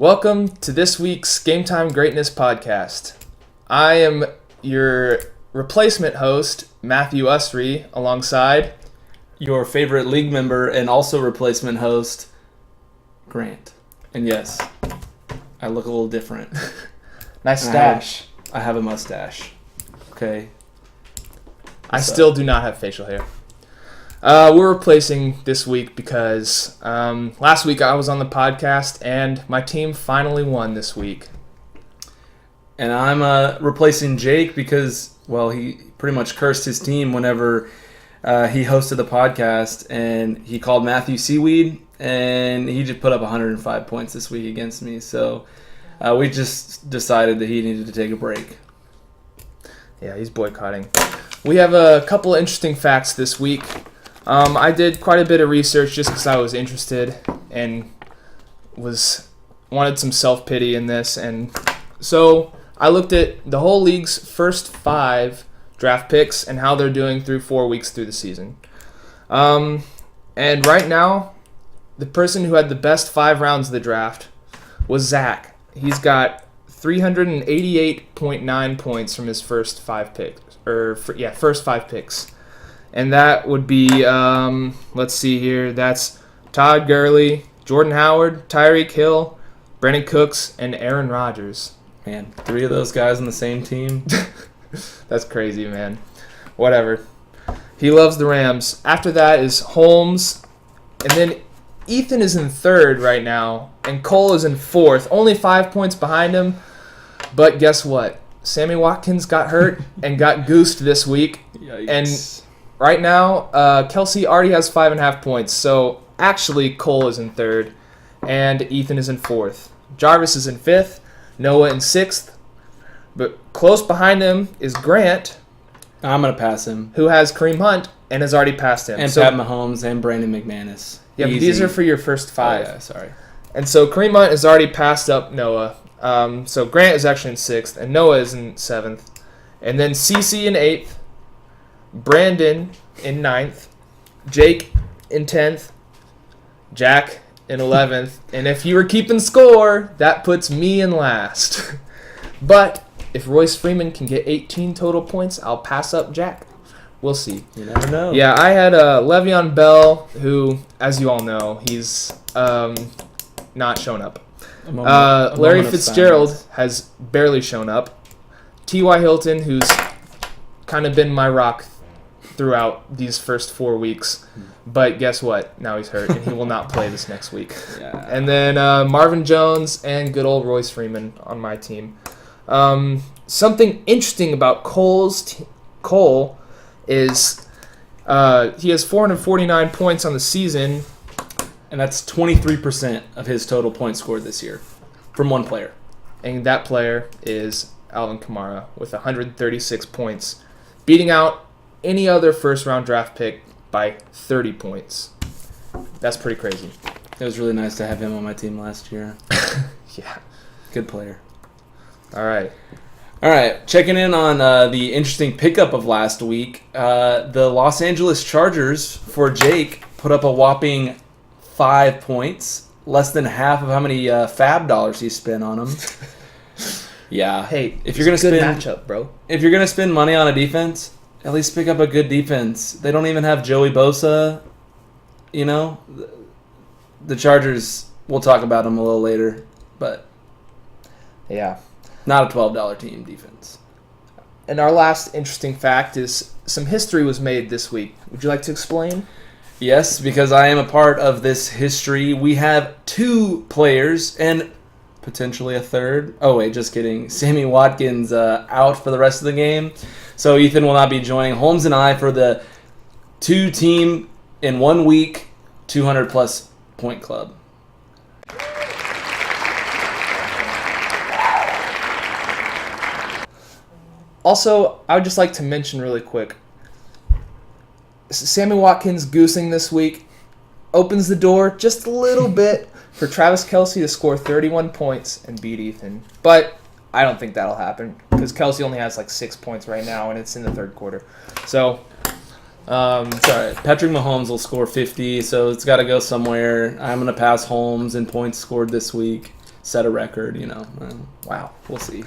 Welcome to this week's Gametime Greatness podcast. I am your replacement host, Matthew Usry, alongside your favorite league member and also replacement host, Grant. And yes, I look a little different. Nice stash. I have a mustache. Okay. I still do not have facial hair. We're replacing this week because last week I was on the podcast and my team finally won this week. And I'm replacing Jake because, well, he pretty much cursed his team whenever he hosted the podcast, and he called Matthew Seaweed, and he just put up 105 points this week against me. So we just decided that he needed to take a break. Yeah, he's boycotting. We have a couple of interesting facts this week. I did quite a bit of research just because I was interested and wanted some self-pity in this. And so I looked at the whole league's first 5 draft picks and how they're doing through 4 weeks through the season. And right now, the person who had the best 5 rounds of the draft was Zach. He's got 388.9 points from his first 5 picks. First 5 picks. And that would be, let's see here, that's Todd Gurley, Jordan Howard, Tyreek Hill, Brandon Cooks, and Aaron Rodgers. Man, 3 of those guys on the same team. That's crazy, man. Whatever. He loves the Rams. After that is Holmes, and then Ethan is in 3rd right now, and Cole is in 4th, only 5 points behind him. But guess what? Sammy Watkins got hurt and got goosed this week. Yikes. And right now, Kelsey already has 5.5 points. So actually, Cole is in 3rd, and Ethan is in 4th. Jarvis is in 5th, Noah in 6th. But close behind him is Grant. I'm going to pass him. Who has Kareem Hunt and has already passed him. And Pat Mahomes and Brandon McManus. Yeah, but these are for your first 5. Oh, yeah, sorry. And so Kareem Hunt has already passed up Noah. So Grant is actually in 6th, and Noah is in 7th. And then CeCe in 8th, Brandon in 9th, Jake in 10th, Jack in 11th. And if you were keeping score, that puts me in last. But if Royce Freeman can get 18 total points, I'll pass up Jack. We'll see. You never know. Yeah, I had Le'Veon Bell, who, as you all know, he's not shown up. Larry Fitzgerald has barely shown up. T.Y. Hilton, who's kind of been my rock throughout these first 4 weeks. But guess what? Now he's hurt, and he will not play this next week. Yeah. And then Marvin Jones and good old Royce Freeman on my team. Something interesting about Cole is he has 449 points on the season. And that's 23% of his total points scored this year from one player. And that player is Alvin Kamara with 136 points, beating out any other first-round draft pick by 30 points. That's pretty crazy. It was really nice to have him on my team last year. Yeah. Good player. All right. Checking in on the interesting pickup of last week. The Los Angeles Chargers, for Jake, put up a whopping 5 points, less than half of how many fab dollars he spent on them. Yeah. Hey, if you're gonna spend matchup, bro. If you're gonna spend money on a defense, at least pick up a good defense. They don't even have Joey Bosa. You know, the Chargers. We'll talk about them a little later, but yeah, not a $12 team defense. And our last interesting fact is some history was made this week. Would you like to explain? Yes, because I am a part of this history. We have 2 players and potentially a 3rd. Oh, wait, just kidding. Sammy Watkins out for the rest of the game. So Ethan will not be joining Holmes and I for the 2-team in 1 week, 200-plus point club. Also, I would just like to mention really quick, Sammy Watkins goosing this week opens the door just a little bit for Travis Kelce to score 31 points and beat Ethan. But I don't think that'll happen because Kelce only has like 6 points right now, and it's in the 3rd quarter. So Sorry, Patrick Mahomes will score 50, so it's got to go somewhere. I'm going to pass Holmes in points scored this week. set a record, Wow. We'll see.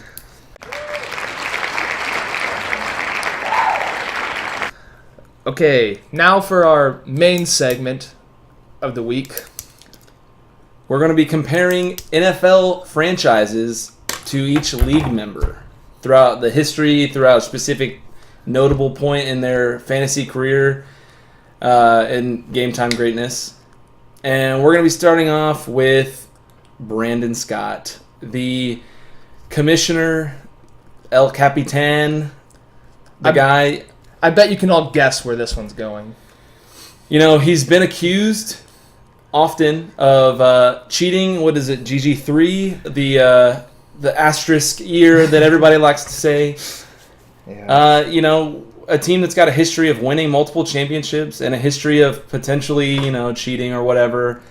Okay, now for our main segment of the week. We're going to be comparing NFL franchises to each league member throughout the history, throughout a specific notable point in their fantasy career and game time greatness. And we're going to be starting off with Brandon Scott, the commissioner, El Capitan, the guy. I bet you can all guess where this one's going. He's been accused often of cheating. What is it, GG3? The asterisk year that everybody likes to say. Yeah. A team that's got a history of winning multiple championships and a history of potentially, cheating or whatever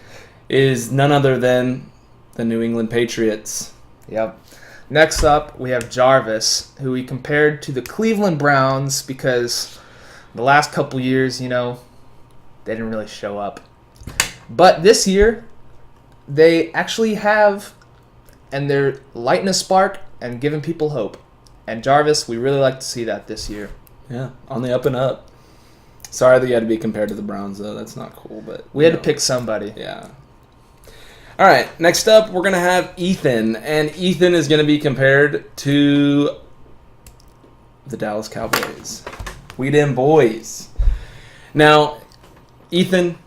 is none other than the New England Patriots. Yep. Next up, we have Jarvis, who we compared to the Cleveland Browns because the last couple years, they didn't really show up. But this year, they actually have, and they're lighting a spark and giving people hope. And Jarvis, we really like to see that this year. Yeah, on the up and up. Sorry that you had to be compared to the Browns, though. That's not cool, but we had to pick somebody. Yeah. All right, next up, we're going to have Ethan. And Ethan is going to be compared to the Dallas Cowboys. We them boys. Now, Ethan,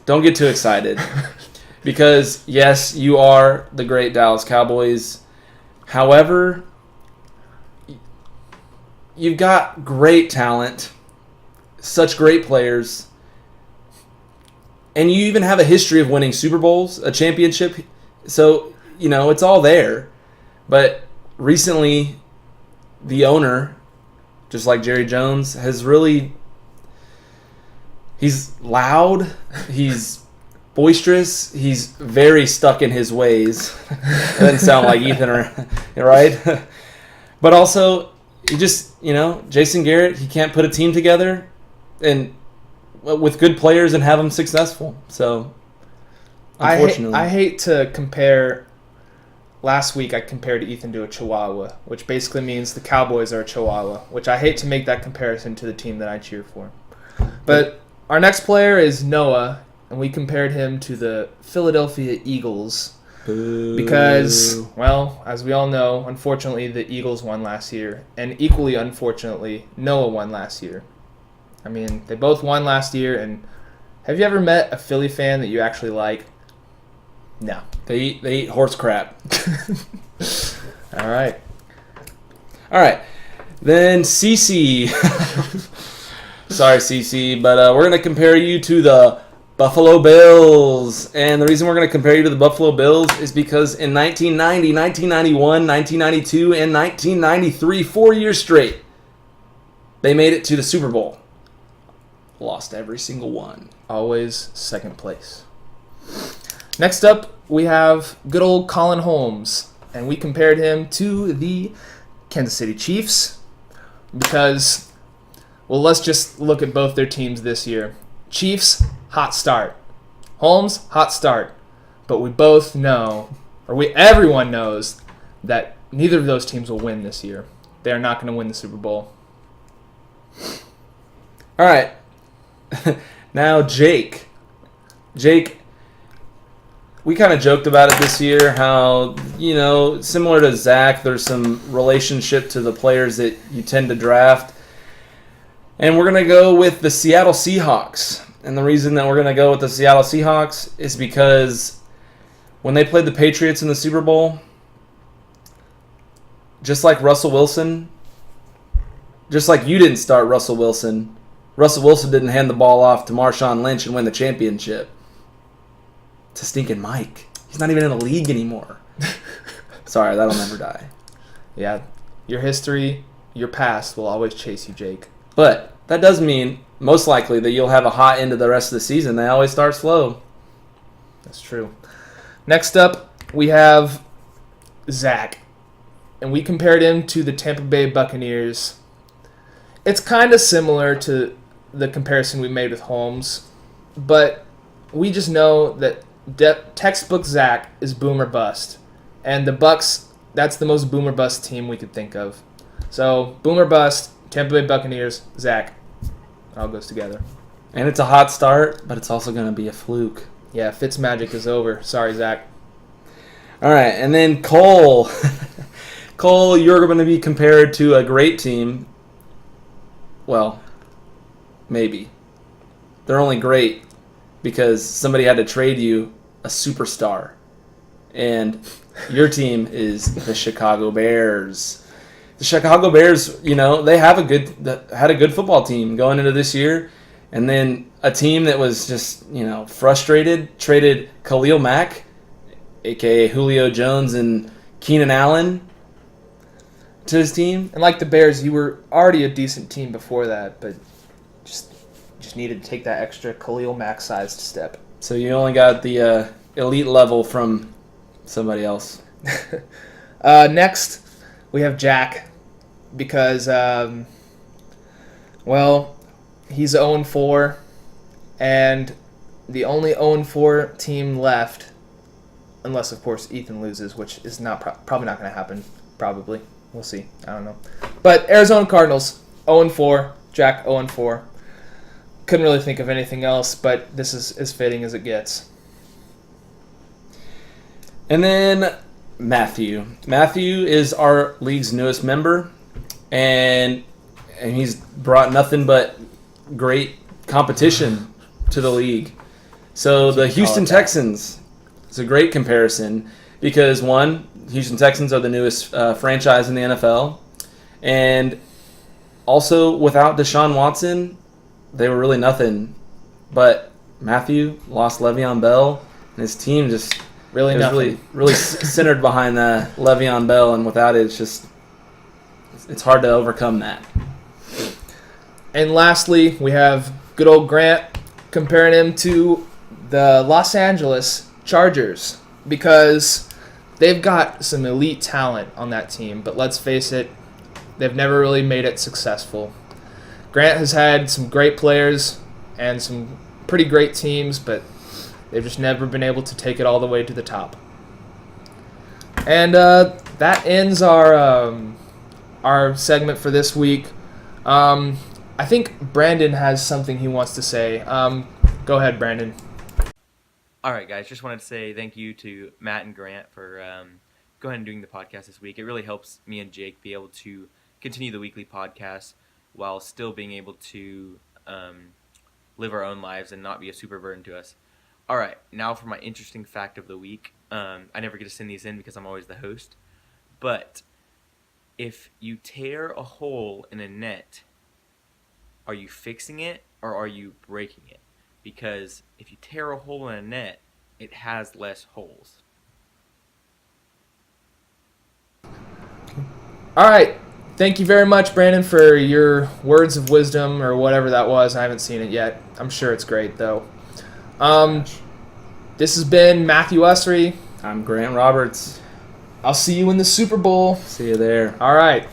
don't get too excited. Because, yes, you are the great Dallas Cowboys. However, you've got great talent, such great players, and you even have a history of winning Super Bowls, a championship. So, it's all there. But recently, the owner, just like Jerry Jones, has really... He's loud. He's boisterous. He's very stuck in his ways. It doesn't sound like Ethan, right? But also... You just, Jason Garrett, he can't put a team together and with good players and have them successful. So, unfortunately. I hate to compare. Last week I compared Ethan to a Chihuahua, which basically means the Cowboys are a Chihuahua, which I hate to make that comparison to the team that I cheer for. But our next player is Noah, and we compared him to the Philadelphia Eagles. Boo. Because, well, as we all know, unfortunately, the Eagles won last year. And equally unfortunately, Noah won last year. I mean, they both won last year. And have you ever met a Philly fan that you actually like? No. They eat horse crap. All right. Then CC. Sorry, CC, but we're going to compare you to the Buffalo Bills. And the reason we're going to compare you to the Buffalo Bills is because in 1990, 1991, 1992, and 1993, 4 years straight, they made it to the Super Bowl. Lost every single one. Always second place. Next up, we have good old Colin Holmes. And we compared him to the Kansas City Chiefs because, well, let's just look at both their teams this year. Chiefs, hot start. Holmes, hot start. But we both know, or everyone knows, that neither of those teams will win this year. They are not going to win the Super Bowl. All right. Now, Jake. Jake, we kind of joked about it this year, how, similar to Zach, there's some relationship to the players that you tend to draft. And we're going to go with the Seattle Seahawks. And the reason that we're going to go with the Seattle Seahawks is because when they played the Patriots in the Super Bowl, just like Russell Wilson, just like you didn't start Russell Wilson didn't hand the ball off to Marshawn Lynch and win the championship. It's a stinking Mike. He's not even in the league anymore. Sorry, that'll never die. Yeah, your history, your past will always chase you, Jake. But that does mean, most likely, that you'll have a hot end of the rest of the season. They always start slow. That's true. Next up, we have Zach. And we compared him to the Tampa Bay Buccaneers. It's kind of similar to the comparison we made with Holmes. But we just know that textbook Zach is boom or bust. And the Bucks, that's the most boomer bust team we could think of. So, boomer bust, Tampa Bay Buccaneers, Zach. It all goes together. And it's a hot start, but it's also going to be a fluke. Yeah, Fitzmagic is over. Sorry, Zach. All right, and then Cole. Cole, you're going to be compared to a great team. Well, maybe. They're only great because somebody had to trade you a superstar. And your team is the Chicago Bears. The Chicago Bears, they have had a good football team going into this year. And then a team that was just, frustrated, traded Khalil Mack, a.k.a. Julio Jones and Keenan Allen, to his team. And like the Bears, you were already a decent team before that, but just needed to take that extra Khalil Mack-sized step. So you only got the elite level from somebody else. Next, we have Jack, because, he's 0-4, and the only 0-4 team left, unless, of course, Ethan loses, which is probably not going to happen, probably. We'll see. I don't know. But Arizona Cardinals, 0-4, Jack 0-4. Couldn't really think of anything else, but this is as fitting as it gets. And then Matthew. Matthew is our league's newest member, and he's brought nothing but great competition to the league. So the Houston Texans is a great comparison because, one, Houston Texans are the newest franchise in the NFL, and also without Deshaun Watson, they were really nothing. But Matthew lost Le'Veon Bell, and his team just really centered behind Le'Veon Bell, and without it, it's hard to overcome that. And lastly, we have good old Grant comparing him to the Los Angeles Chargers because they've got some elite talent on that team, but let's face it, they've never really made it successful. Grant has had some great players and some pretty great teams, but they've just never been able to take it all the way to the top. And that ends our segment for this week. I think Brandon has something he wants to say. Go ahead, Brandon. All right, guys. Just wanted to say thank you to Matt and Grant for go ahead and doing the podcast this week. It really helps me and Jake be able to continue the weekly podcast while still being able to live our own lives and not be a super burden to us. All right, now for my interesting fact of the week. I never get to send these in because I'm always the host. But if you tear a hole in a net, are you fixing it or are you breaking it? Because if you tear a hole in a net, it has less holes. All right. Thank you very much, Brandon, for your words of wisdom or whatever that was. I haven't seen it yet. I'm sure it's great, though. This has been Matthew Usry. I'm Grant Roberts. I'll see you in the Super Bowl. See you there. All right.